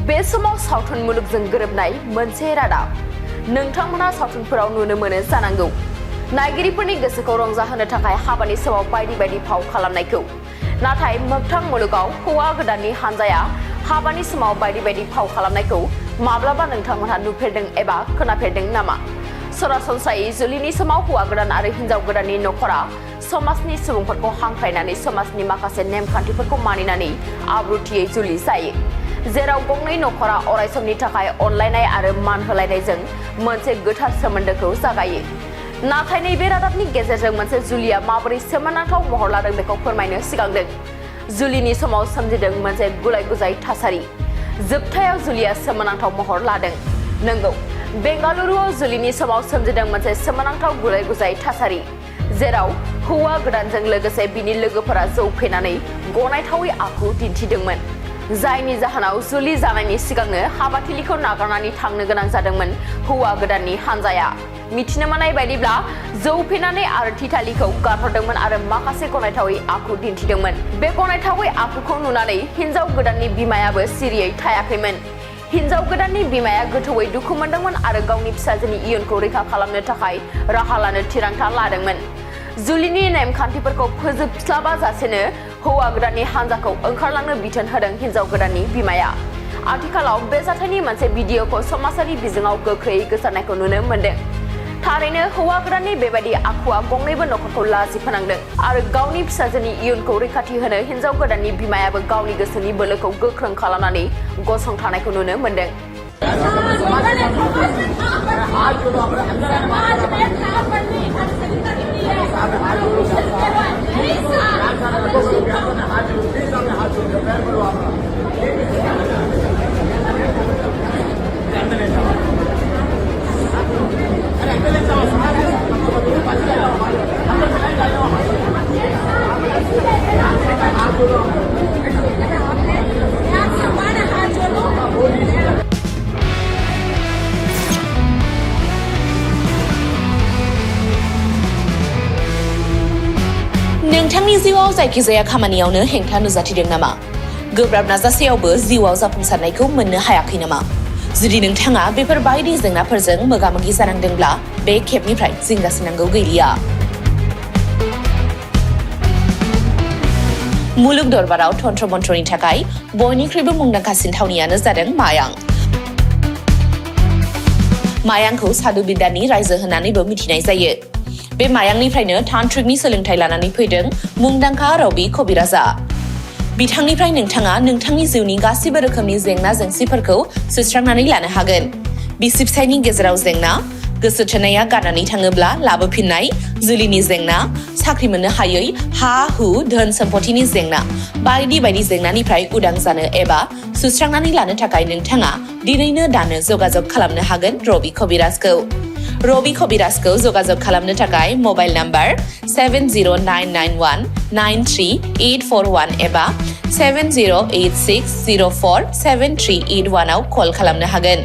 बे समाव सावथुन मुलुगजों गोरोबनाय मोनसे रादाब नोंथांमोना सावथुनफोराव नुनो मोनो जानांगौ नायगिरिफोरनि गोसोखौ रंजाहोनो थाखाय हाबानि समाव बायदि बायदि फाव खालामनायखौ नाथाय मोगथां मुलुगाव हौवा गोदाननि हानजाया हाबानि समाव बायदि बायदि फाव खालामनायखौ माब्लाबा नोंथांमोनहा नुफेरदों एबा खोनाफेरदों नामा सरासनस्रायै जुलिनि समाव हौवा गोदान आरो हिन्जाव गोदाननि नखरा समाजनि सुबुंफोरखौ हांख्रायनानै समाजनि माखासे नेमखान्थिफोरखौ मानिनानै आब्रुथियै जुलि जायो जेराव गंनै नखरा अरायसमनि थाखाय अनलायनाय आरो मान होलायनायजों मोनसे गोथार सोमोन्दोखौ जागायो नाथाय नैबे रादाबनि गेजेरजों मोनसे जुलिया माबोरै सोमोनांथाव महर लादों बेखौ फोरमायनो सिगांदों जुलिनि समाव सोमजिदों मोनसे गुलाय गुजाय थासारि जोबथायाव जुलिया सोमोनांथाव महर लादों नंगौ बेंगालुरुआव जुलिनि समाव सोमजिदों मोनसे सोमोनांथाव गुलाय गुजाय थासारि जेराव हौवा गोदानजों लोगोसे बिनि लोगोफोरा जौ फेनानै गनायथावै आखु दिन्थिदोंमोन जायनि जाहोनाव जुलि जानायनि सिगांनो हाबाथिलिखौ नागारनानै थांनो गोनां जादोंमोन हौवा गोदाननि हानजाया मिथिनो मोननाय बायदिब्ला जौ फेनानै आरो थिथालिखौ गारहरदोंमोन आरो माखासे गनायथावै आखु दिन्थिदोंमोन बे गनायथावै आखुखौ नुनानै हिन्जाव गोदाननि बिमायाबो सिरियै थायाखैमोन हिन्जाव गोदाननि बिमाया गोथौयै दुखु मोनदोंमोन आरो गावनि फिसाजोनि इयुनखौ रैखा खालामनो थाखाय राहा लानो थिरांथा लादोंमोन जुलिनि नेमखान्थिफोरखौ फोजोबस्लाबा जासेनो हौवा गोदाननि हानजाखौ ओंखारलांनो बिथोन होदों हिन्जाव गोदाननि बिमाया आथिखालाव बे जाथायनि मोनसे भिडिअखौ समाजारि बिजोङाव गोख्रैयै गोसारनायखौ नुनो मोनदों थारैनो हौवा गोदाननि बेबायदि आखुआ गंनैबो नखरखौ लाजि फोनांदों आरो गावनि फिसाजोनि इयुनखौ रैखाथि होनो हिन्जाव गोदाननि बिमायाबो गावनि गोसोनि बोलोखौ गोख्रों खालामनानै गसंथानायखौ नुनो मोनदों नोंथांनि जिउआव जायखिजाया खामानियावनो हेंथा नुजाथिदों नामा गोब्राब नाजासेयावबो जिउआव जाफुंसारनायखौ मोननो हायाखै नामा जुदि नोंथाङा बेफोर बायदि जेंनाफोरजों मोगा-मोगि जानांदोंब्ला बे खेबनिफ्राय जिंगासिनांगौ गैलिया मुलुग दरबाराव तन्त्र मन्त्रनि थाखाय बयनिख्रुइबो मुंदांखासिन थावनियानो जादों मायां मायांखौ साधु बिद्यानि रायजो होननानैबो मिथिनाय जायो बे मायांनिफ्रायनो तान्त्रिकनि सोलोंथाइ लानानै फैदों मुंदांखा रबि कबिराजा बिथांनिफ्राय नोंथाङा नोंथांनि जिउनि गासिबो रोखोमनि जेंना जेंसिफोरखौ सुस्रांनानै लानो हागोन बिसि फिसायनि गेजेराव जेंना गोसो थोनाया गारनानै थाङोब्ला लाबोफिननाय जुलिनि जेंना साख्रि मोननो हायै हा हु धोन सम्पथिनि जेंना बायदि बायदि जेंनानिफ्राय उदां जानो एबा सुस्रांनानै लानो थाखाय नोंथाङा दिनैनो दानो जगाजग खालामनो हागोन रबि कबिराजखौ रबि कबिराजखौ जगाजग खालामनो थाखाय मबाइल नाम्बार 7099193841 एबा 7086047381 आव कल खालामनो हागोन